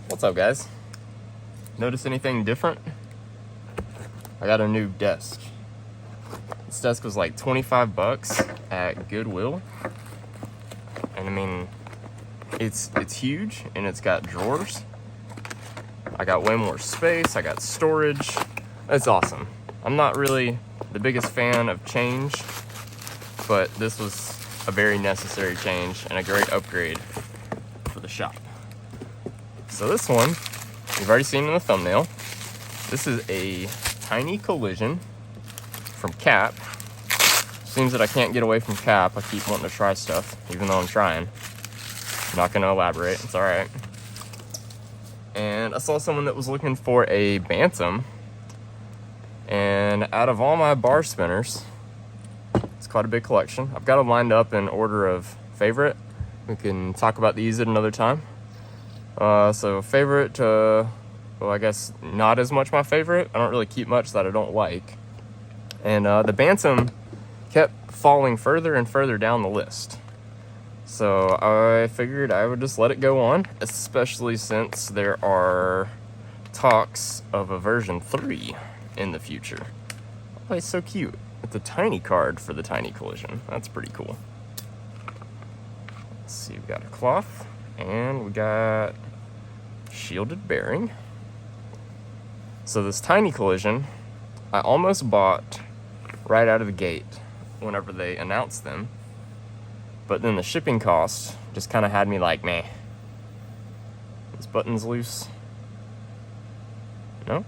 What's up, guys? Notice anything different? I got a new desk. This desk was like 25 bucks at Goodwill. And I mean, it's huge and it's got drawers. I got way more space, I got storage. It's awesome. I'm not really the biggest fan of change, but this was a very necessary change and a great upgrade for the shop. So this one, you've already seen in the thumbnail. This is a tiny collision from KAP. Seems that I can't get away from KAP. I keep wanting to try stuff, even though I'm trying. I'm not gonna elaborate, it's all right. And I saw someone that was looking for a Bantam. And out of all my bar spinners, it's quite a big collection. I've got them lined up in order of favorite. We can talk about these at another time. So favorite, well, I guess not as much my favorite. I don't really keep much that I don't like. And the Bantam kept falling further and further down the list. So I figured I would just let it go on, especially since there are talks of a version 3 in the future. Oh, it's so cute. It's a tiny card for the tiny collision. That's pretty cool. Let's see, we've got a cloth and we got shielded bearing. So this tiny collision, I almost bought right out of the gate whenever they announced them. But then the shipping cost just kind of had me like, meh. This button's loose. No?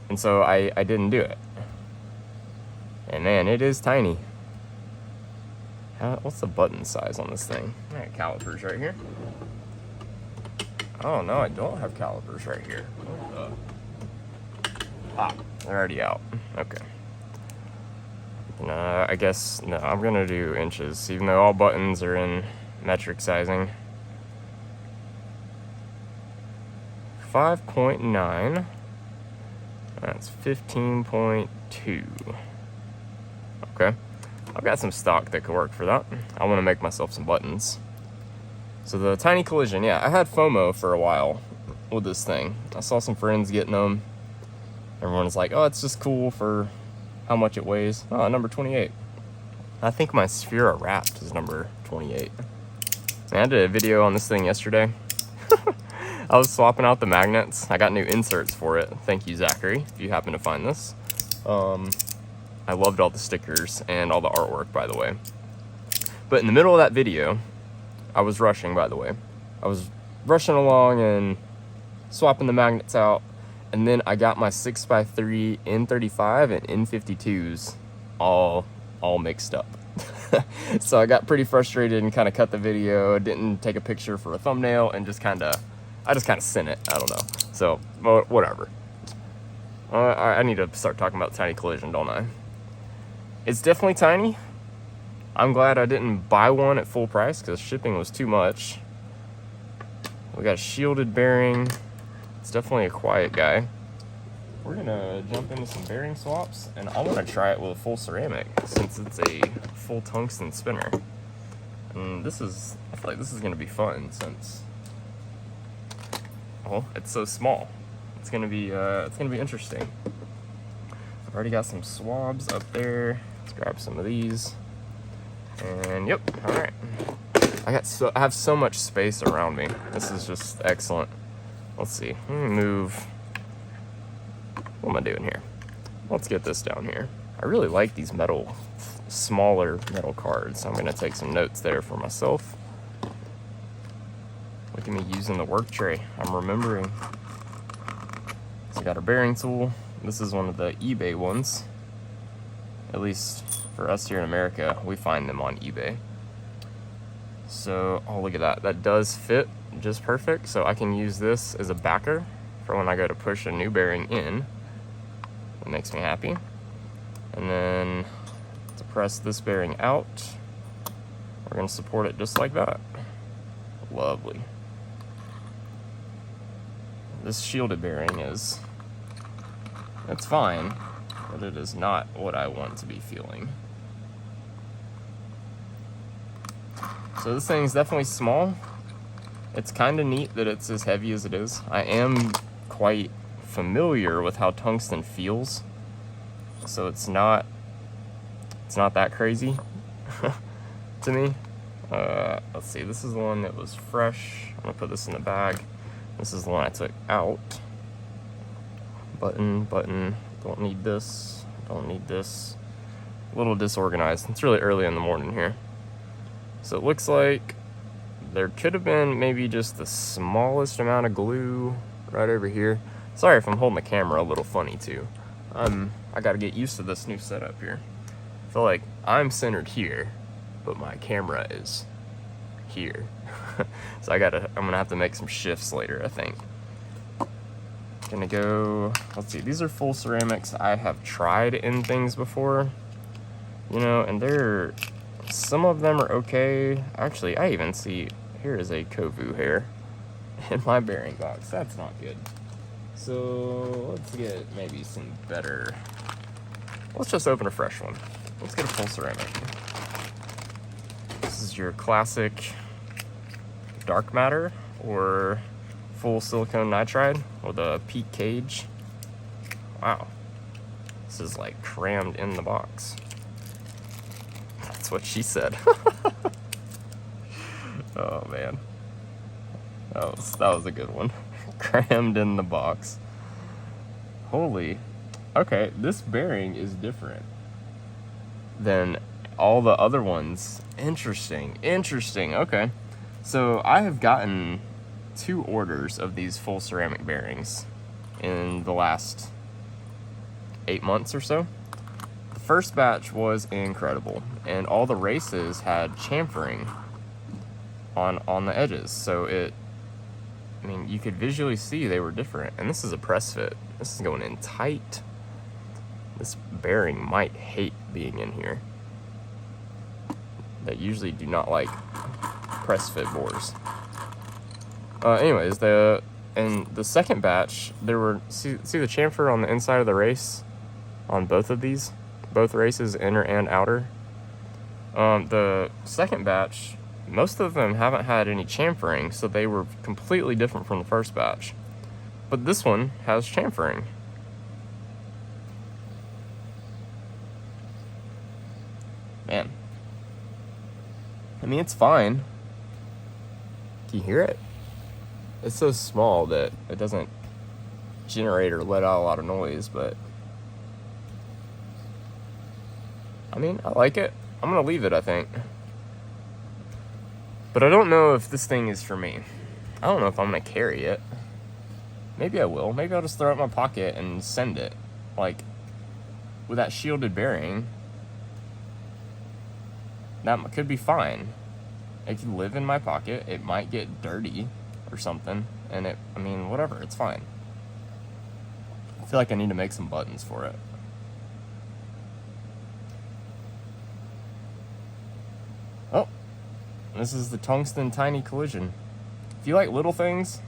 And so I didn't do it. And man, it is tiny. What's the button size on this thing? I got calipers right here. Oh no, I don't have calipers right here. They're already out. Okay. I guess, no, I'm gonna do inches, even though all buttons are in metric sizing. 5.9. That's 15.2. Okay. I've got some stock that could work for that. I want to make myself some buttons. So the tiny collision, yeah, I had FOMO for a while with this thing. I saw some friends getting them. Everyone was like, oh, it's just cool for how much it weighs. Oh, number 28. I think my Sphera Wrapped is number 28. And I did a video on this thing yesterday. I was swapping out the magnets. I got new inserts for it. Thank you, Zachary, if you happen to find this. I loved all the stickers and all the artwork, by the way. But in the middle of that video, I was rushing, by the way. I was rushing along and swapping the magnets out. And then I got my 6x3 N35 and N52s all mixed up. So I got pretty frustrated and kind of cut the video, didn't take a picture for a thumbnail, and I just kind of sent it. I don't know. So, whatever. I need to start talking about tiny collision, don't I? It's definitely tiny. I'm glad I didn't buy one at full price because shipping was too much. We got a shielded bearing. It's definitely a quiet guy. We're gonna jump into some bearing swaps, and I want to try it with a full ceramic since it's a full tungsten spinner. And I feel like this is gonna be fun since, well, it's so small. It's gonna be interesting. I've already got some swabs up there. Let's grab some of these. And yep, all right. I have so much space around me. This is just excellent. Let's see. Let me move. What am I doing here? Let's get this down here. I really like these smaller metal cards. I'm gonna take some notes there for myself. Look at me using the work tray. I'm remembering. So I got a bearing tool. This is one of the eBay ones. At least for us here in America, we find them on eBay. So, oh, look at that. That does fit just perfect. So I can use this as a backer for when I go to push a new bearing in. That makes me happy. And then to press this bearing out, we're going to support it just like that. Lovely. This shielded bearing it's fine, but it is not what I want to be feeling. So this thing's definitely small. It's kind of neat that it's as heavy as it is. I am quite familiar with how tungsten feels, so it's not that crazy to me. Let's see, this is the one that was fresh. I'm gonna put this in the bag. This is the one I took out. Button, don't need this, don't need this. A little disorganized. It's really early in the morning here. So it looks like there could have been maybe just the smallest amount of glue right over here. Sorry if I'm holding the camera a little funny too. I gotta get used to this new setup here. I feel like I'm centered here, but my camera is here. So I'm gonna have to make some shifts later, I think. Gonna go, let's see, these are full ceramics. I have tried in things before, you know, and some of them are okay. Actually, I even see, here is a Kovu hair in my bearing box. That's not good. So let's get maybe some better, let's just open a fresh one. Let's get a full ceramic. This is your classic dark matter or full silicone nitride with a peak cage. Wow, this is like crammed in the box. That's what she said. Oh man, that was a good one. Crammed in the box. Holy, okay, this bearing is different than all the other ones. Interesting, okay. So I have gotten 2 orders of these full ceramic bearings in the last 8 months or so. The first batch was incredible, and all the races had chamfering on the edges, so I mean, you could visually see they were different. And this is a press fit. This is going in tight. This bearing might hate being in here. They usually do not like press fit bores. Anyways, in the second batch, there were, see the chamfer on the inside of the race on both of these? Both races, inner and outer. The second batch, most of them haven't had any chamfering, so they were completely different from the first batch. But this one has chamfering. Man. I mean, it's fine. Can you hear it? It's so small that it doesn't generate or let out a lot of noise, but I mean, I like it. I'm gonna leave it, I think. But I don't know if this thing is for me. I don't know if I'm gonna carry it. Maybe I will. Maybe I'll just throw it in my pocket and send it. Like, with that shielded bearing, that could be fine. It could live in my pocket. It might get dirty or something. And I mean, whatever, it's fine. I feel like I need to make some buttons for it. Oh, this is the Tungsten Tiny Collision. If you like little things,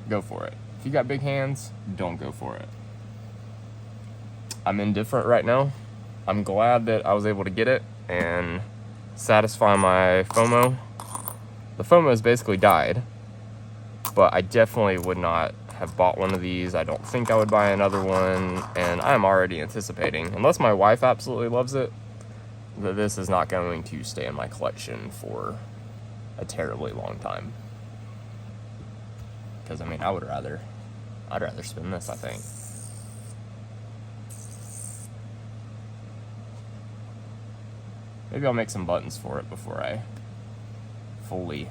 go for it. If you got big hands, don't go for it. I'm indifferent right now. I'm glad that I was able to get it and satisfy my FOMO. The FOMO has basically died, but I definitely would not have bought one of these. I don't think I would buy another one, and I'm already anticipating, unless my wife absolutely loves it, that this is not going to stay in my collection for a terribly long time. Because I mean, I'd rather spin this, I think. Maybe I'll make some buttons for it before I fully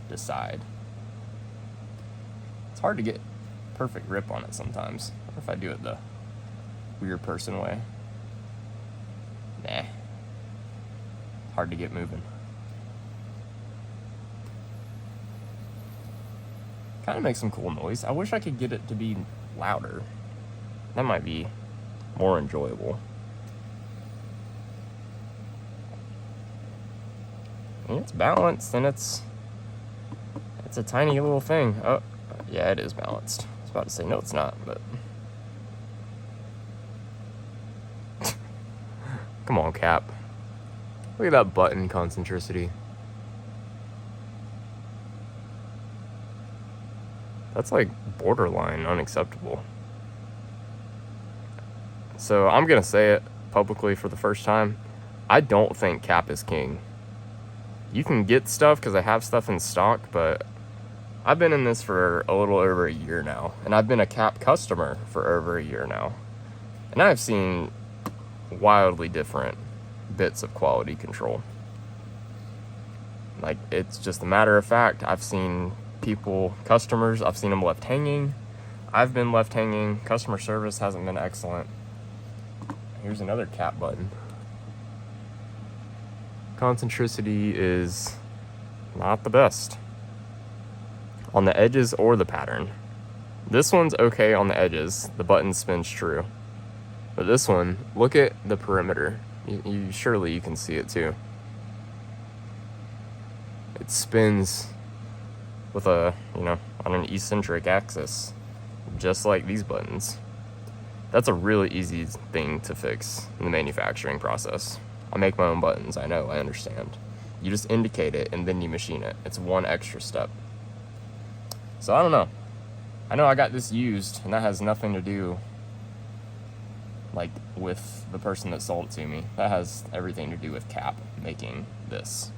decide. It's hard to get perfect grip on it sometimes. What if I do it the weird person way? Nah. Hard to get moving. Kind of makes some cool noise. I wish I could get it to be louder. That might be more enjoyable. And it's balanced, and it's a tiny little thing. Oh, yeah, it is balanced. I was about to say, no, it's not, but... Come on, KAP. Look at that button concentricity. That's like borderline unacceptable. So I'm gonna say it publicly for the first time. I don't think KAP is king. You can get stuff because I have stuff in stock, but I've been in this for a little over a year now, and I've been a KAP customer for over a year now, and I've seen wildly different bits of quality control. Like, it's just a matter of fact. I've seen people, customers, I've seen them left hanging. I've been left hanging. Customer service hasn't been excellent. Here's another KAP button. Concentricity is not the best on the edges or the pattern. This one's okay on the edges. The button spins true. But this one, look at the perimeter. Surely you can see it too. It spins with a, on an eccentric axis, just like these buttons. That's a really easy thing to fix in the manufacturing process. I make my own buttons, I know, I understand. You just indicate it and then you machine it. It's one extra step. So I don't know. I know I got this used, and that has nothing to do with the person that sold it to me. That has everything to do with KAP making this.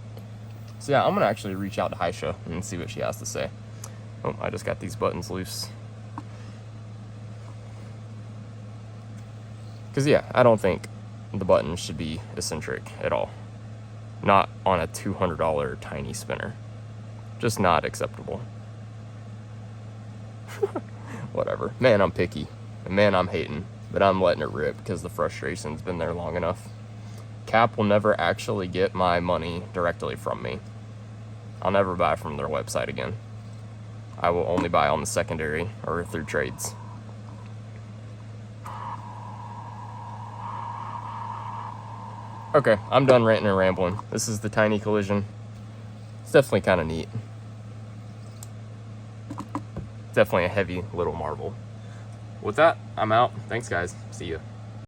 So yeah, I'm gonna actually reach out to Haisha and see what she has to say. Oh, I just got these buttons loose. Because yeah, I don't think the buttons should be eccentric at all. Not on a $200 tiny spinner. Just not acceptable. Whatever. Man, I'm picky. And man, I'm hating. But I'm letting it rip because the frustration's been there long enough. KAP will never actually get my money directly from me. I'll never buy from their website again. I will only buy on the secondary or through trades. Okay, I'm done ranting and rambling. This is the tiny collision. It's definitely kind of neat. Definitely a heavy little marble. With that, I'm out. Thanks, guys. See ya.